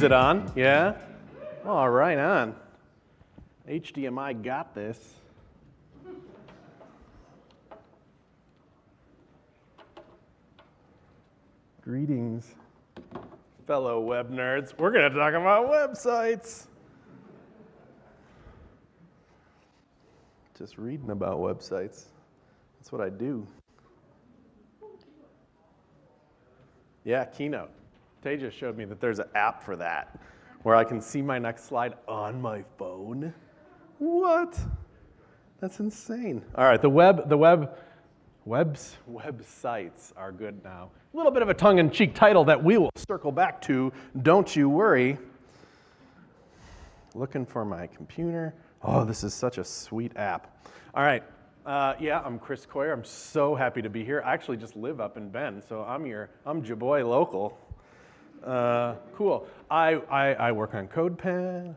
it on, yeah? All right, on. HDMI got this. Greetings, fellow web nerds. We're going to talk about websites. Just reading about websites. That's what I do. Yeah, Keynote. Teja showed me that there's an app for that, where I can see my next slide on my phone. What? That's insane. All right, websites are good now. A little bit of a tongue-in-cheek title that we will circle back to, don't you worry. Looking for my computer. Oh, this is such a sweet app. All right, yeah, I'm Chris Coyier. I'm so happy to be here. I actually just live up in Bend, so I'm your boy local. Cool. I work on CodePen,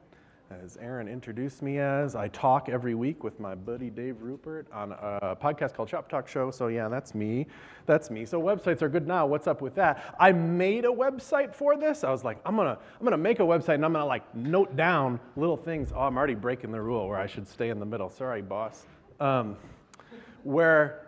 as Aaron introduced me as. I talk every week with my buddy Dave Rupert on a podcast called Shop Talk Show. So yeah, that's me. That's me. So websites are good now. What's up with that? I made a website for this. I was like, I'm gonna make a website and I'm gonna like note down little things. Oh, I'm already breaking the rule where I should stay in the middle. Sorry, boss. Where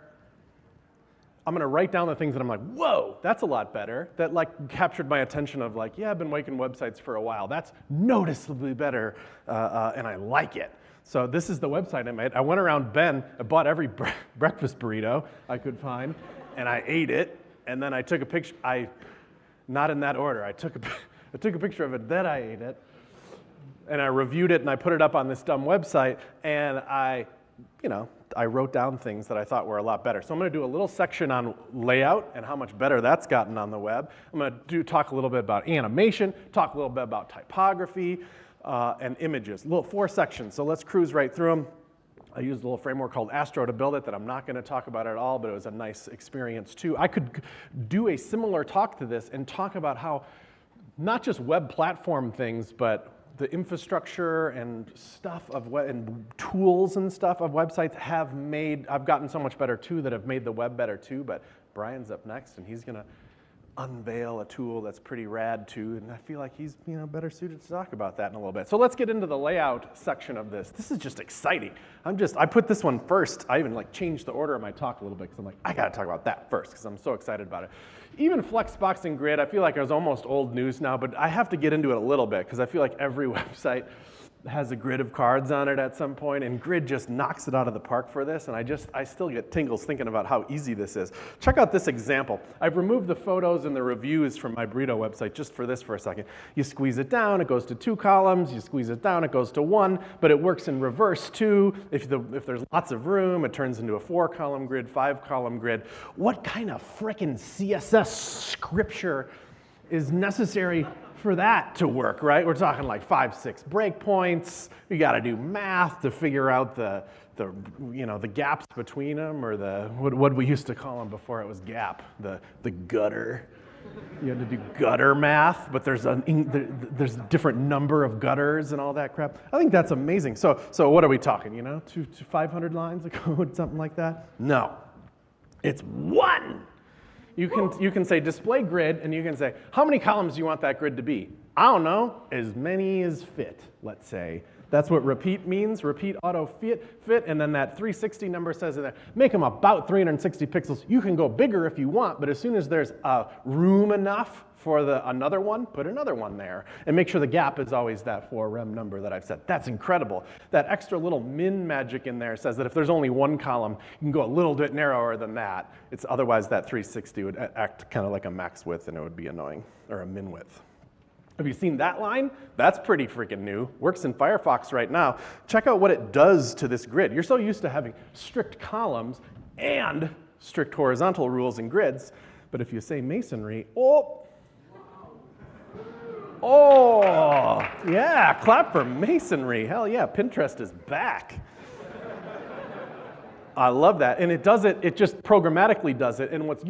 I'm going to write down the things that I'm like, whoa, that's a lot better. That like captured my attention of like, yeah, I've been making websites for a while. That's noticeably better, and I like it. So this is the website I made. I went around Bend, I bought every breakfast burrito I could find, and I ate it. And then I took a picture. Not in that order. I took a picture of it, then I ate it, and I reviewed it, and I put it up on this dumb website, and I wrote down things that I thought were a lot better. So I'm going to do a little section on layout and how much better that's gotten on the web. I'm going to talk a little bit about animation, talk a little bit about typography, and images. 4 sections, so let's cruise right through them. I used a little framework called Astro to build it that I'm not going to talk about at all, but it was a nice experience too. I could do a similar talk to this and talk about how not just web platform things, but the infrastructure and stuff and tools and stuff of websites I've gotten so much better too that have made the web better too, but Brian's up next and he's gonna unveil a tool that's pretty rad too, and I feel like he's better suited to talk about that in a little bit. So let's get into the layout section of this. This is just exciting. I put this one first. I even like changed the order of my talk a little bit because I'm like, I gotta talk about that first because I'm so excited about it. Even Flexboxing Grid, I feel like it was almost old news now, but I have to get into it a little bit because I feel like every website has a grid of cards on it at some point, and Grid just knocks it out of the park for this, and I still get tingles thinking about how easy this is. Check out this example. I've removed the photos and the reviews from my burrito website just for this for a second. You squeeze it down, it goes to 2 columns. You squeeze it down, it goes to 1, but it works in reverse too. If there's lots of room, it turns into a 4-column grid, 5-column grid. What kind of frickin' CSS scripture is necessary for that to work, right? We're talking like 5, 6 breakpoints. You got to do math to figure out the gaps between them, or what we used to call them before it was gap, the gutter. You had to do gutter math, but there's a different number of gutters and all that crap. I think that's amazing. So what are we talking? 200 to 500 lines of code, something like that? No, it's 1. You can say display grid, and you can say, how many columns do you want that grid to be? I don't know, as many as fit, let's say. That's what repeat means, repeat auto fit, and then that 360 number says in there, make them about 360 pixels. You can go bigger if you want, but as soon as there's room enough for another one, put another one there. And make sure the gap is always that 4 rem number that I've set. That's incredible. That extra little min magic in there says that if there's only 1 column, you can go a little bit narrower than that. Otherwise that 360 would act kind of like a max width and it would be annoying, or a min width. Have you seen that line? That's pretty freaking new. Works in Firefox right now. Check out what it does to this grid. You're so used to having strict columns and strict horizontal rules and grids, but if you say masonry, yeah, clap for masonry. Hell yeah, Pinterest is back. I love that, and it just programmatically does it, and what's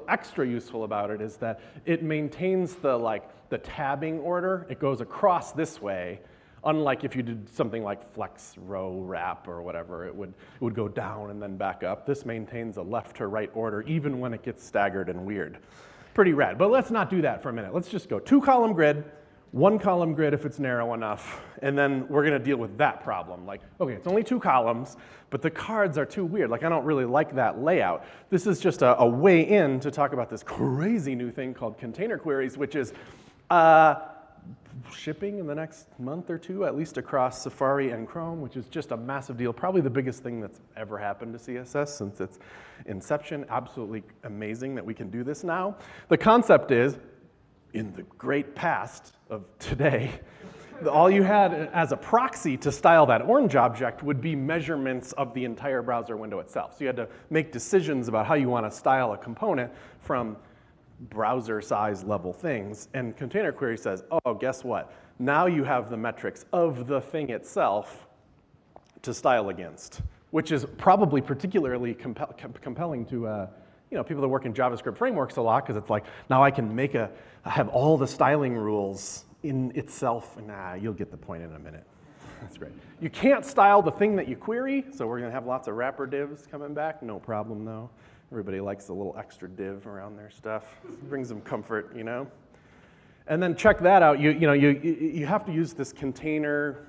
extra useful about it is that it maintains the tabbing order. It goes across this way, unlike if you did something like flex row wrap or whatever, it would go down and then back up. This maintains a left to right order even when it gets staggered and weird. Pretty rad, but let's not do that for a minute. Let's just go 2-column grid, one column grid if it's narrow enough, and then we're gonna deal with that problem. Like, okay, it's only 2 columns, but the cards are too weird. Like, I don't really like that layout. This is just a way in to talk about this crazy new thing called container queries, which is shipping in the next month or two, at least across Safari and Chrome, which is just a massive deal. Probably the biggest thing that's ever happened to CSS since its inception. Absolutely amazing that we can do this now. The concept is, in the great past of today, all you had as a proxy to style that orange object would be measurements of the entire browser window itself. So you had to make decisions about how you want to style a component from browser size level things, and container query says, oh, guess what? Now you have the metrics of the thing itself to style against, which is probably particularly compelling to people that work in JavaScript frameworks a lot, because it's like, now I can have all the styling rules in itself. Nah, you'll get the point in a minute. That's great. You can't style the thing that you query, so we're gonna have lots of wrapper divs coming back, no problem though. Everybody likes a little extra div around their stuff. It brings them comfort, you know? And then check that out. You have to use this container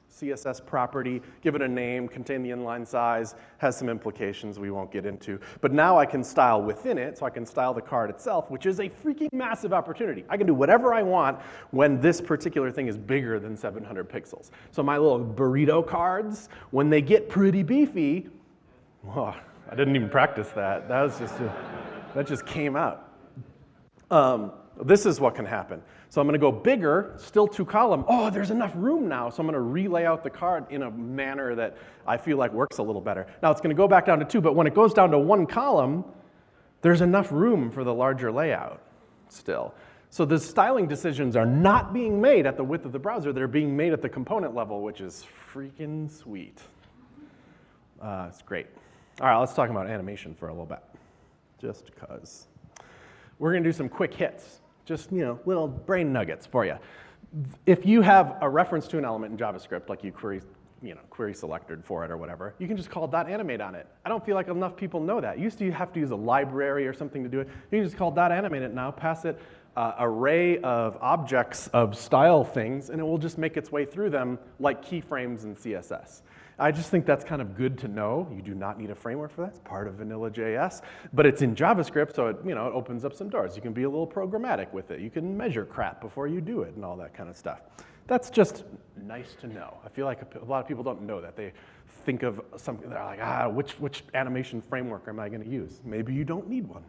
CSS property, give it a name, contain the inline size, has some implications we won't get into. But now I can style within it, so I can style the card itself, which is a freaking massive opportunity. I can do whatever I want when this particular thing is bigger than 700 pixels. So my little burrito cards, when they get pretty beefy, whoa, I didn't even practice that. That just came out. This is what can happen. So I'm going to go bigger, still 2 column. Oh, there's enough room now, so I'm going to relay out the card in a manner that I feel like works a little better. Now it's going to go back down to 2, but when it goes down to 1 column, there's enough room for the larger layout still. So the styling decisions are not being made at the width of the browser. They're being made at the component level, which is freaking sweet. It's great. All right, let's talk about animation for a little bit, just because. We're going to do some quick hits, just little brain nuggets for you. If you have a reference to an element in JavaScript, like you query selected for it or whatever, you can just call .animate on it. I don't feel like enough people know that. You used to have to use a library or something to do it. You can just call .animate it now, pass it array of objects of style things, and it will just make its way through them like keyframes in CSS. I just think that's kind of good to know. You do not need a framework for that. It's part of vanilla JS, but it's in JavaScript, so it opens up some doors. You can be a little programmatic with it. You can measure crap before you do it and all that kind of stuff. That's just nice to know. I feel like a lot of people don't know that. They think of something, they're like, which animation framework am I going to use? Maybe you don't need one.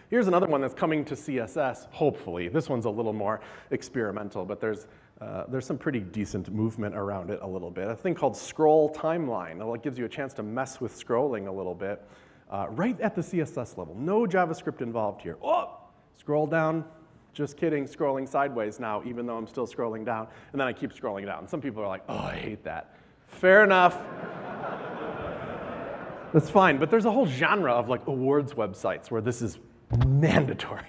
Here's another one that's coming to CSS, hopefully. This one's a little more experimental, but there's some pretty decent movement around it a little bit. A thing called scroll timeline. It gives you a chance to mess with scrolling a little bit right at the CSS level. No JavaScript involved here. Oh, scroll down. Just kidding, scrolling sideways now, even though I'm still scrolling down. And then I keep scrolling down. Some people are like, oh, I hate that. Fair enough. That's fine, but there's a whole genre of awards websites where this is mandatory.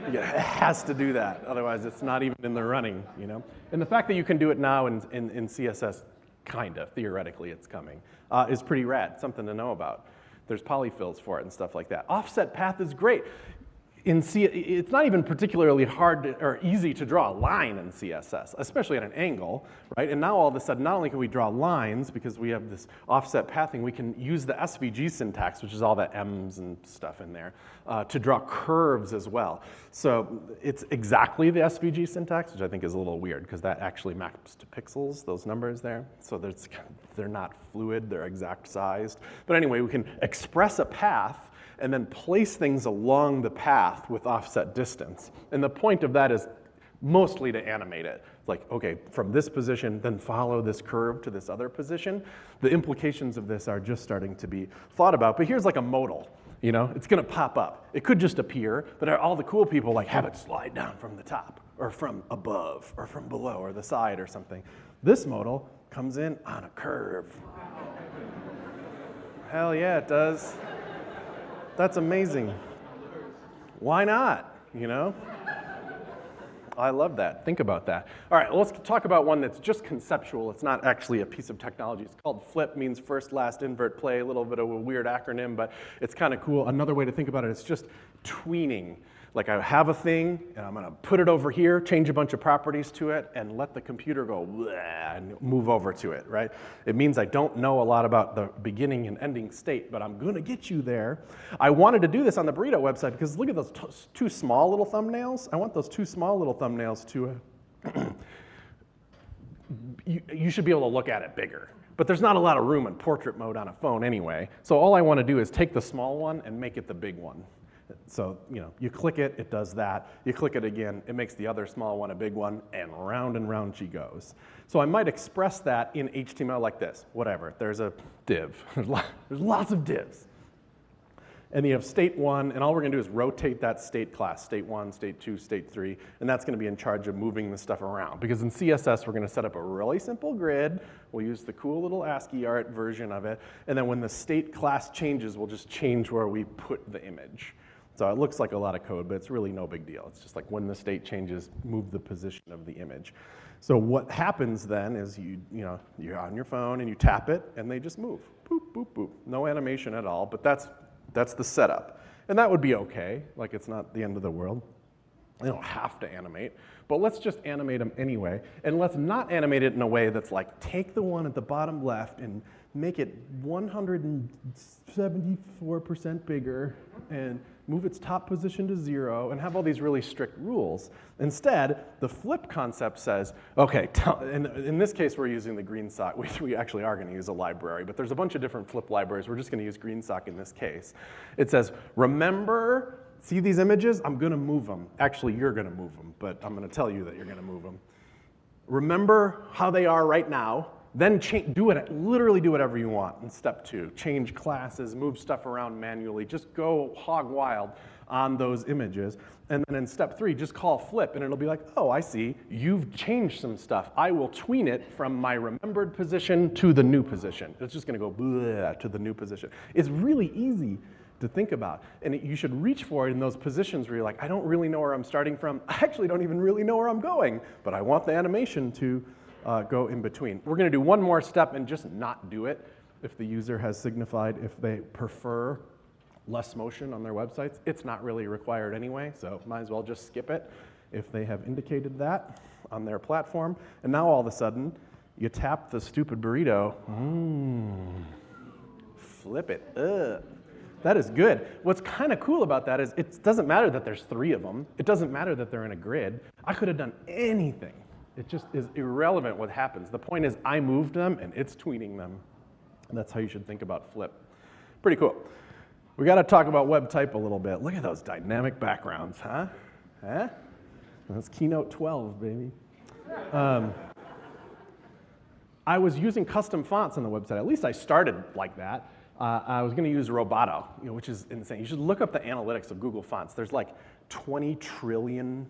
It has to do that, otherwise it's not even in the running, And the fact that you can do it now in CSS, kind of, theoretically it's coming, is pretty rad, something to know about. There's polyfills for it and stuff like that. Offset path is great. It's not even particularly hard or easy to draw a line in CSS, especially at an angle, right? And now all of a sudden, not only can we draw lines because we have this offset pathing, we can use the SVG syntax, which is all the M's and stuff in there, to draw curves as well. So it's exactly the SVG syntax, which I think is a little weird because that actually maps to pixels, those numbers there. So they're not fluid, they're exact sized. But anyway, we can express a path and then place things along the path with offset distance. And the point of that is mostly to animate it. It's like, okay, from this position, then follow this curve to this other position. The implications of this are just starting to be thought about. But here's like a modal, it's gonna pop up. It could just appear, but all the cool people have it slide down from the top, or from above, or from below, or the side, or something. This modal comes in on a curve. Hell yeah, it does. That's amazing. Why not, I love that. Think about that. All right, let's talk about one that's just conceptual. It's not actually a piece of technology. It's called flip, means first, last, invert, play, a little bit of a weird acronym, but it's kind of cool. Another way to think about it is just tweening. Like I have a thing, and I'm gonna put it over here, change a bunch of properties to it, and let the computer go bleh, and move over to it, right? It means I don't know a lot about the beginning and ending state, but I'm gonna get you there. I wanted to do this on the Burrito website because look at those two small little thumbnails. I want those two small little thumbnails to, you should be able to look at it bigger. But there's not a lot of room in portrait mode on a phone anyway. So all I want to do is take the small one and make it the big one. So, you click it, it does that. You click it again, it makes the other small one a big one, and round she goes. So I might express that in HTML like this, whatever. There's a div. There's lots of divs. And you have state 1, and all we're going to do is rotate that state class, state 1, state 2, state 3, and that's going to be in charge of moving the stuff around. Because in CSS, we're going to set up a really simple grid. We'll use the cool little ASCII art version of it, and then when the state class changes, we'll just change where we put the image. So it looks like a lot of code, but it's really no big deal. It's just like when the state changes, move the position of the image. So what happens then is you're on your phone and you tap it, and they just move. Boop, boop, boop. No animation at all, but that's the setup. And that would be okay, like it's not the end of the world. They don't have to animate, but let's just animate them anyway. And let's not animate it in a way that's like, take the one at the bottom left and make it 174% bigger and move its top position to 0 and have all these really strict rules. Instead, the flip concept says, okay, in this case, we're using the GreenSock, which we actually are going to use a library, but there's a bunch of different flip libraries. We're just going to use GreenSock in this case. It says, remember, see these images? I'm going to move them. Actually, you're going to move them, but I'm going to tell you that you're going to move them. Remember how they are right now. Then literally do whatever you want in step 2. Change classes, move stuff around manually. Just go hog wild on those images. And then in step 3, just call flip, and it'll be like, oh, I see. You've changed some stuff. I will tween it from my remembered position to the new position. It's just going to go bleh, to the new position. It's really easy to think about. And you should reach for it in those positions where you're like, I don't really know where I'm starting from. I actually don't even really know where I'm going, but I want the animation to go in between. We're going to do one more step and just not do it if the user has signified if they prefer less motion on their websites. It's not really required anyway, so might as well just skip it if they have indicated that on their platform. And now all of a sudden, you tap the stupid burrito, flip it. That is good. What's kind of cool about that is it doesn't matter that there's 3 of them. It doesn't matter that they're in a grid. I could have done anything. It just is irrelevant what happens. The point is I moved them and it's tweening them. And that's how you should think about flip. Pretty cool. We got to talk about web type a little bit. Look at those dynamic backgrounds, huh? That's Keynote 12, baby. I was using custom fonts on the website. At least I started like that. I was going to use Roboto, which is insane. You should look up the analytics of Google Fonts. There's like 20 trillion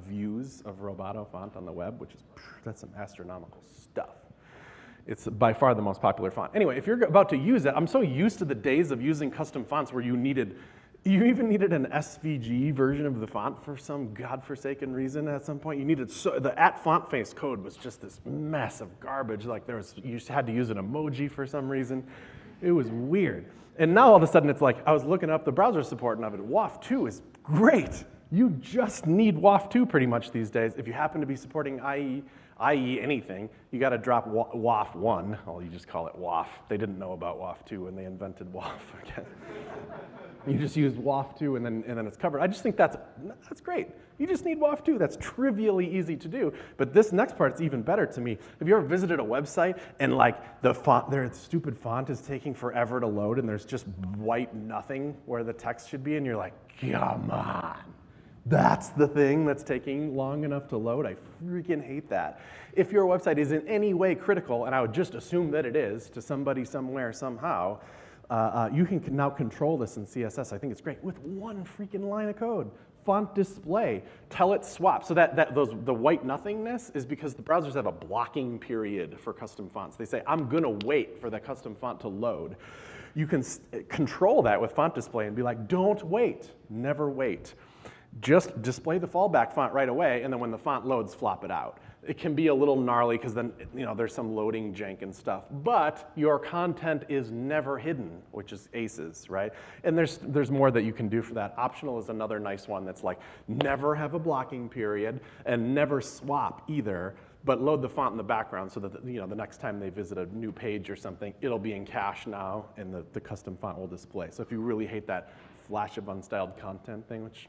views of Roboto font on the web, which is, that's some astronomical stuff. It's by far the most popular font. Anyway, if you're about to use it, I'm so used to the days of using custom fonts where you even needed an SVG version of the font for some godforsaken reason at some point. You needed, the @font face code was just this mess of garbage. Like you had to use an emoji for some reason. It was weird. And now all of a sudden it's like, I was looking up the browser support of it. WAF 2 is great. You just need WAF 2 pretty much these days. If you happen to be supporting IE anything, you got to drop WAF 1. Well, you just call it WAF. They didn't know about WAF 2 when they invented WAF again. You just use WAF 2 and then it's covered. I just think that's great. You just need WAF 2. That's trivially easy to do. But this next part's even better to me. Have you ever visited a website and like the font, their stupid font is taking forever to load and there's just white nothing where the text should be and you're like, come on. That's the thing that's taking long enough to load. I freaking hate that. If your website is in any way critical, and I would just assume that it is to somebody somewhere somehow, you can now control this in CSS. I think it's great with one freaking line of code. Font display, tell it swap. So the white nothingness is because the browsers have a blocking period for custom fonts. They say, I'm gonna wait for the custom font to load. You can control that with font display and be like, don't wait, never wait. Just display the fallback font right away, and then when the font loads, flop it out. it can be a little gnarly because then there's some loading jank and stuff. But your content is never hidden, which is aces, right? And there's more that you can do for that. Optional is another nice one that's like never have a blocking period and never swap either. But load the font in the background so that the next time they visit a new page or something, it'll be in cache now, and the custom font will display. So if you really hate that flash of unstyled content thing, which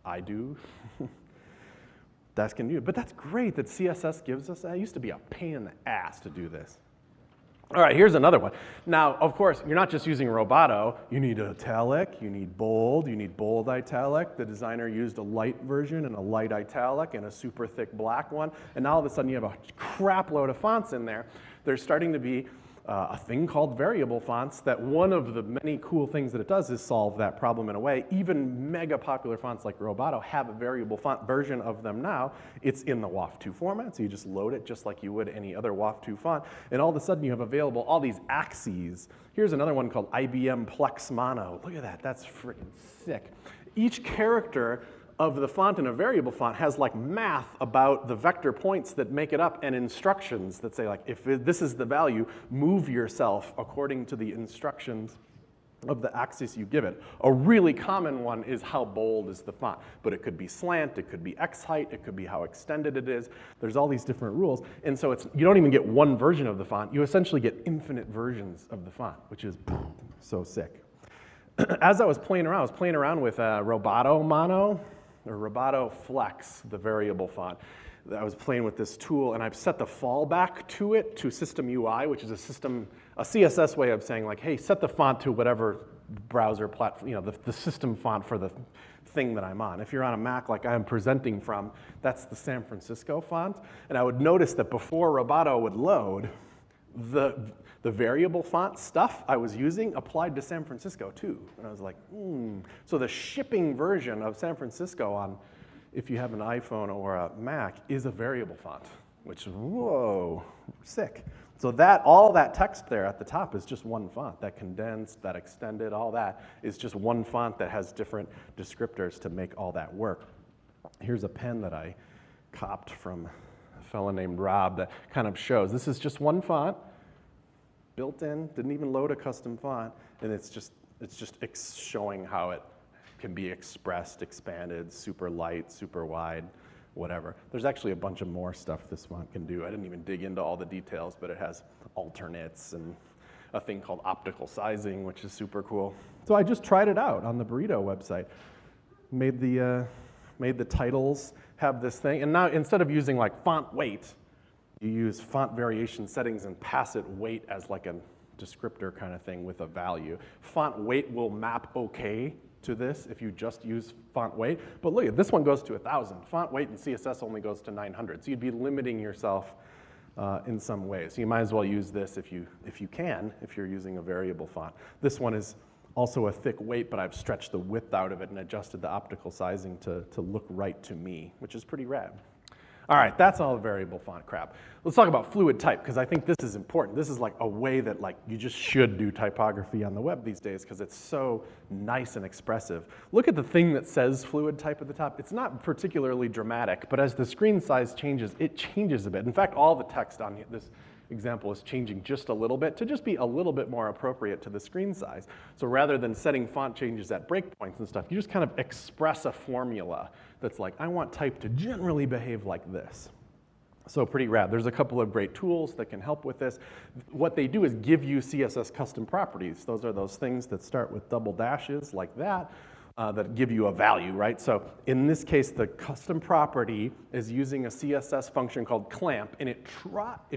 I do, that's can do. But that's great that CSS gives us that. It used to be a pain in the ass to do this. All right, here's another one. Now, of course, you're not just using Roboto. You need italic, you need bold italic. The designer used a light version and a light italic and a super thick black one. And now all of a sudden you have a crap load of fonts in there. There's starting to be a thing called variable fonts that one of the many cool things that it does is solve that problem in a way. Even mega popular fonts like Roboto have a variable font version of them now. It's in the WAF2 format, so you just load it just like you would any other WAF2 font, and all of a sudden you have available all these axes. Here's another one called Ibm Plex Mono. Look at that, that's freaking sick. Each character of the font in a variable font has like math about the vector points that make it up and instructions that say like, if this is the value, move yourself according to the instructions of the axis you give it. A really common one is how bold is the font, but it could be slant, it could be X height, it could be how extended it is. There's all these different rules, and so you don't even get one version of the font, you essentially get infinite versions of the font, which is so sick. As I was playing around with Roboto Mono, or Roboto Flex, the variable font. I was playing with this tool, and I've set the fallback to it to System UI, which is a CSS way of saying like, hey, set the font to whatever browser platform, the system font for the thing that I'm on. If you're on a Mac like I'm presenting from, that's the San Francisco font. And I would notice that before Roboto would load, the variable font stuff I was using applied to San Francisco too. And I was like, So the shipping version of San Francisco on, if you have an iPhone or a Mac, is a variable font, which, whoa, sick. So all that text there at the top is just one font. That condensed, that extended, all that is just one font that has different descriptors to make all that work. Here's a pen that I copped from a fellow named Rob that kind of shows. This is just one font, built in, didn't even load a custom font, and it's just showing how it can be expressed, expanded, super light, super wide, whatever. There's actually a bunch of more stuff this font can do. I didn't even dig into all the details, but it has alternates and a thing called optical sizing, which is super cool. So I just tried it out on the Burrito website. Made the titles have this thing, and now instead of using like font weight, you use font variation settings and pass it weight as like a descriptor kind of thing with a value. Font weight will map okay to this if you just use font weight. But look, this one goes to 1,000. Font weight in CSS only goes to 900. So you'd be limiting yourself in some ways. So you might as well use this if you can, if you're using a variable font. This one is also a thick weight, but I've stretched the width out of it and adjusted the optical sizing to look right to me, which is pretty rad. All right, that's all the variable font crap. Let's talk about fluid type, because I think this is important. This is like a way that like you just should do typography on the web these days, because it's so nice and expressive. Look at the thing that says fluid type at the top. It's not particularly dramatic, but as the screen size changes, it changes a bit. In fact, all the text on this example is changing just a little bit to just be a little bit more appropriate to the screen size. So rather than setting font changes at breakpoints and stuff, you just kind of express a formula that's like, I want type to generally behave like this. So pretty rad. There's a couple of great tools that can help with this. What they do is give you CSS custom properties. Those are those things that start with double dashes like that, that give you a value, right? So in this case, the custom property is using a CSS function called clamp, and it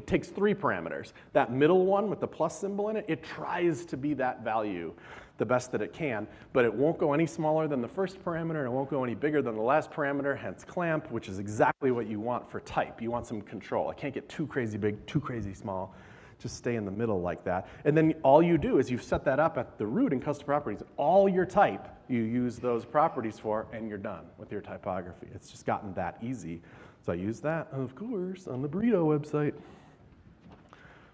takes 3 parameters. That middle one with the plus symbol in it, it tries to be that value the best that it can, but it won't go any smaller than the first parameter, and it won't go any bigger than the last parameter, hence clamp, which is exactly what you want for type. You want some control. It can't get too crazy big, too crazy small. Just stay in the middle like that. And then all you do is you set that up at the root in custom properties. All your type, you use those properties for, and you're done with your typography. It's just gotten that easy. So I use that, of course, on the Burrito website.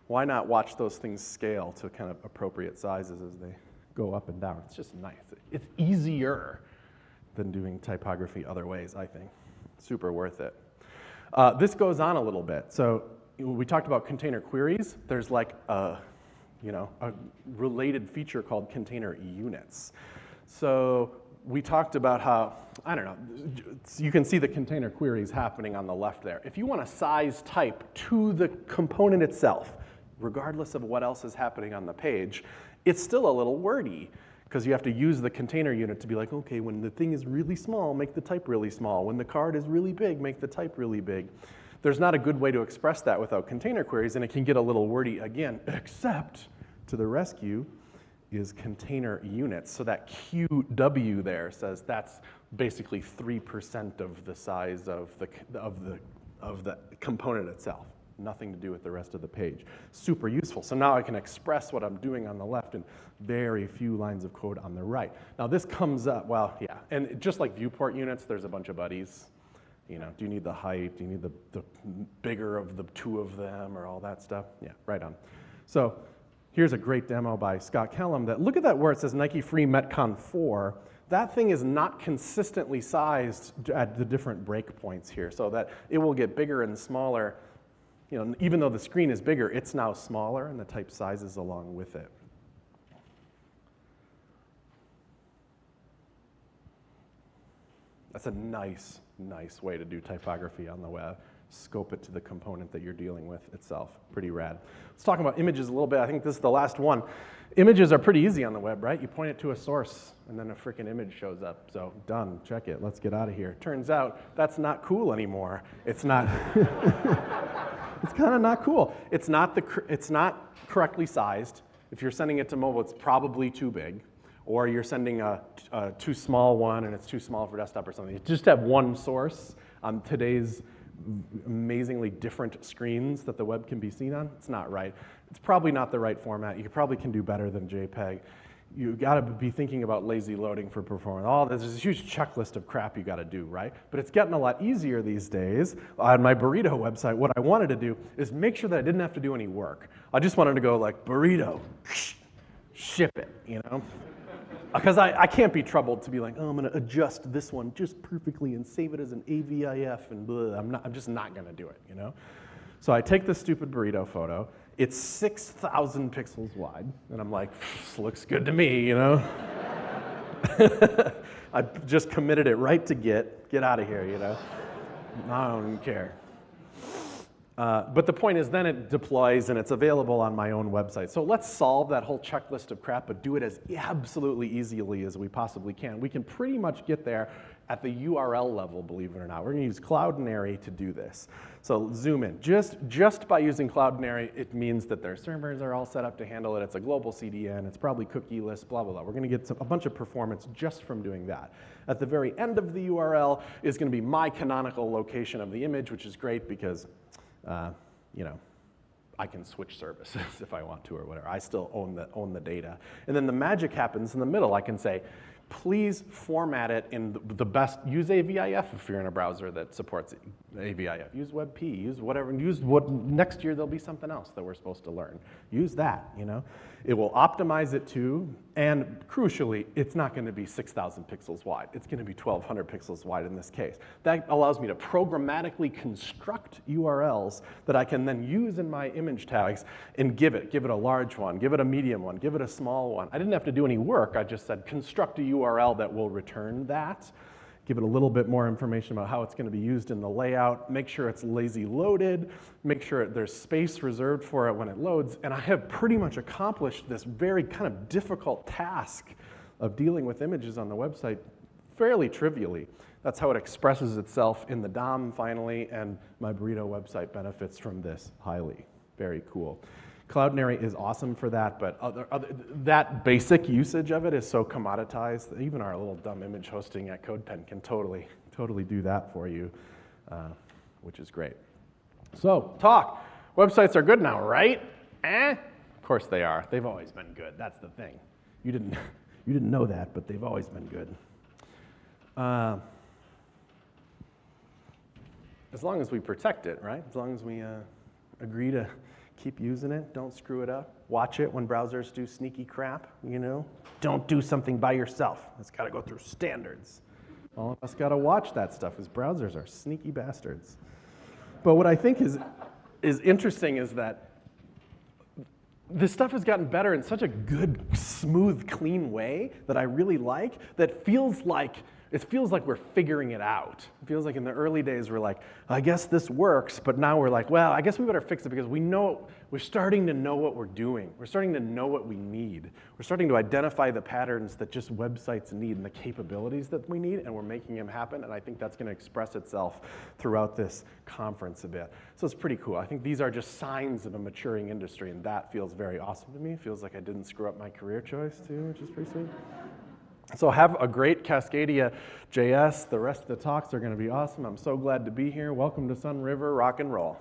Why not watch those things scale to kind of appropriate sizes as they go up and down? It's just nice. It's easier than doing typography other ways, I think. Super worth it. This goes on a little bit. So we talked about container queries. There's like a related feature called container units. So we talked about how, I don't know, you can see the container queries happening on the left there. If you want to size type to the component itself, regardless of what else is happening on the page, it's still a little wordy, because you have to use the container unit to be like, okay, when the thing is really small, make the type really small. When the card is really big, make the type really big. There's not a good way to express that without container queries, and it can get a little wordy again, except to the rescue is container units. So that QW there says that's basically 3% of the size of the component itself. Nothing to do with the rest of the page. Super useful. So now I can express what I'm doing on the left in very few lines of code on the right. Now this comes up, well, yeah, and just like viewport units, there's a bunch of buddies. You know, do you need the height? Do you need the bigger of the two of them or all that stuff? Yeah, right on. So here's a great demo by Scott Kellum that, look at that where it says Nike Free Metcon 4. That thing is not consistently sized at the different breakpoints here, so that it will get bigger and smaller. You know, even though the screen is bigger, it's now smaller, and the type sizes along with it. That's a nice way to do typography on the web. Scope it to the component that you're dealing with itself. Pretty rad. Let's talk about images a little bit. I think this is the last one. Images are pretty easy on the web, right? You point it to a source, and then a freaking image shows up. So done, check it, let's get out of here. Turns out that's not cool anymore. It's not. It's kind of not cool. It's not correctly sized. If you're sending it to mobile, it's probably too big. Or you're sending a too small one and it's too small for desktop or something. You just have one source on today's amazingly different screens that the web can be seen on. It's not right. It's probably not the right format. You probably can do better than JPEG. You gotta be thinking about lazy loading for performance. There's a huge checklist of crap you gotta do, right? But it's getting a lot easier these days. On my burrito website, what I wanted to do is make sure that I didn't have to do any work. I just wanted to go like, burrito, ship it, you know? Because I can't be troubled to be like, oh, I'm gonna adjust this one just perfectly and save it as an AVIF and blah. I'm just not gonna do it, you know? So I take this stupid burrito photo. It's 6,000 pixels wide, and I'm like, this looks good to me, you know? I just committed it right to get out of here, you know? I don't care. But the point is then it deploys and it's available on my own website. So let's solve that whole checklist of crap, but do it as absolutely easily as we possibly can. We can pretty much get there at the URL level, believe it or not. We're gonna use Cloudinary to do this. So zoom in. Just by using Cloudinary, it means that their servers are all set up to handle it. It's a global CDN. It's probably cookieless, blah, blah, blah. We're gonna get a bunch of performance just from doing that. At the very end of the URL is gonna be my canonical location of the image, which is great because you know, I can switch services if I want to or whatever. I still own the data. And then the magic happens in the middle. I can say, please format it in the best, use AVIF if you're in a browser that supports AVIF. Use WebP, use whatever, use what, next year there'll be something else that we're supposed to learn. Use that, you know? It will optimize it too, and crucially, it's not gonna be 6,000 pixels wide. It's gonna be 1,200 pixels wide in this case. That allows me to programmatically construct URLs that I can then use in my image tags and give it a large one, give it a medium one, give it a small one. I didn't have to do any work. I just said construct a URL that will return that, give it a little bit more information about how it's going to be used in the layout, make sure it's lazy loaded, make sure there's space reserved for it when it loads, and I have pretty much accomplished this very kind of difficult task of dealing with images on the website fairly trivially. That's how it expresses itself in the DOM finally, and my burrito website benefits from this highly. Very cool. Cloudinary is awesome for that, but that basic usage of it is so commoditized that even our little dumb image hosting at CodePen can totally do that for you, which is great. So, talk. Websites are good now, right? Of course they are. They've always been good. That's the thing. You didn't know that, but they've always been good. As long as we protect it, right? As long as we agree to keep using it, don't screw it up. Watch it when browsers do sneaky crap, you know? Don't do something by yourself. It's gotta go through standards. All of us gotta watch that stuff because browsers are sneaky bastards. But what I think is interesting is that this stuff has gotten better in such a good, smooth, clean way that I really like, that it feels like we're figuring it out. It feels like in the early days we're like, I guess this works, but now we're like, well, I guess we better fix it because we're starting to know what we're doing. We're starting to know what we need. We're starting to identify the patterns that just websites need and the capabilities that we need, and we're making them happen, and I think that's going to express itself throughout this conference a bit. So it's pretty cool. I think these are just signs of a maturing industry, and that feels very awesome to me. It feels like I didn't screw up my career choice, too, which is pretty sweet. So have a great CascadiaJS. The rest of the talks are going to be awesome. I'm so glad to be here. Welcome to Sun River Rock and Roll.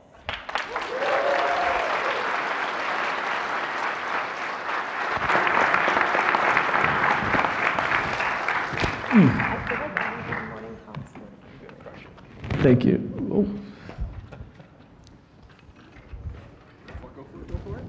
Thank you. Oh. Go for it.